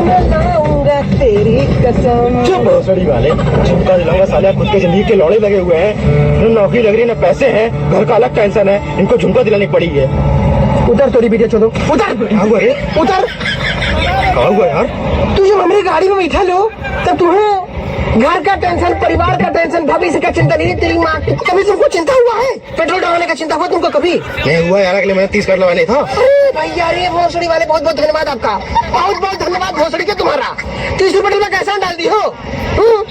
लाऊंगा तेरी कसम। चुप भोसड़ी वाले, झुमका दिलाऊंगा साले, खुद के जिंदगी के लौड़े लगे हुए हैं, न नौकरी लग रही है न पैसे हैं, घर का अलग टेंशन है, इनको झुमका दिलानी पड़ी है। उधर थोड़ी वीडियो छोड़ो, उधर क्या हुआ रे? उधर। क्या हुआ यार? तू जब हमारी गाड़ी में बैठा लो तब तुम्हें घर का टेंशन, परिवार का टेंशन, भविष्य का चिंता नहीं है। तेरी माँ कभी तुमको चिंता हुआ है? पेट्रोल डलवाने का चिंता हुआ तुमको कभी? नहीं हुआ यार, अगले महीने 30 कर लवाने था। अरे भैया रे भोसड़ी वाले, बहुत बहुत धन्यवाद आपका, बहुत बहुत धन्यवाद भोसड़ी के तुम्हारा। 30 रुपए में कैसा डाल दी हो?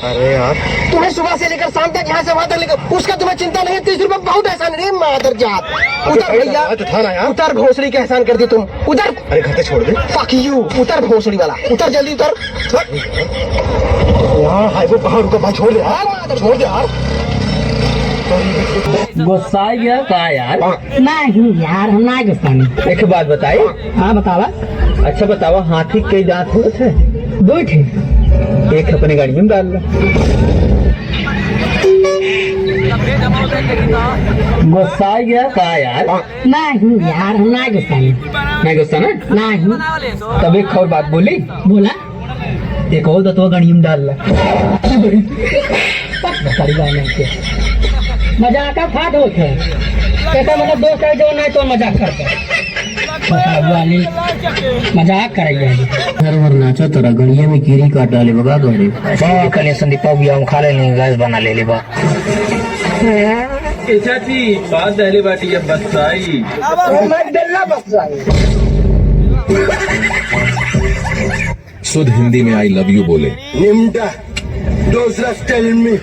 अरे यार, तुम्हें सुबह से लेकर शाम तक यहाँ से वहाँ तक लेकर, उसका तुम्हें चिंता नहीं है? 30 रुपए बहुत एहसान है रे मादर जात। उधर भैया, तो था ना यार। उतर भोसड़ी का एहसान कर दी तुम, उधर। अरे घर से छोड़ दे। फक यू, उतर भोसड़ी वाला, उतर जल्दी उतर। यार हाईवे कहाँ रुका भाई, छोड़ दे यार, छोड़ दे यार। गुस्सा आ गया का यार? नहीं यार, हम ना गुस्सा। एक बात बताई। हाँ बतावा। अच्छा बतावा, हाथी के दांत होते हैं? 2 ठे। एक अपनी गाड़ी में डाल लो। गुस्सा आ गया का यार? नहीं यार, हम ना गुस्सा। नहीं गुस्सा ना? नहीं। तब एक और बात बोली। बोला। एक और तो गाड़ी में डाल ला। मजाक का फाट होते है, कैसा मतलब दोस्त है जो नहीं तो मजाक करता वाली, मजाक करेंगे। घर वर नाचा तोरा गड़िया में कीड़ी काट डाले बगा गड़े कने संदीपा भी हम खा लेने गैस बना ले बा। चाची बात दहली बाटी जब बस आई शुद्ध हिंदी में आई लव यू बोले। निम्टा, दोस्त टेल मी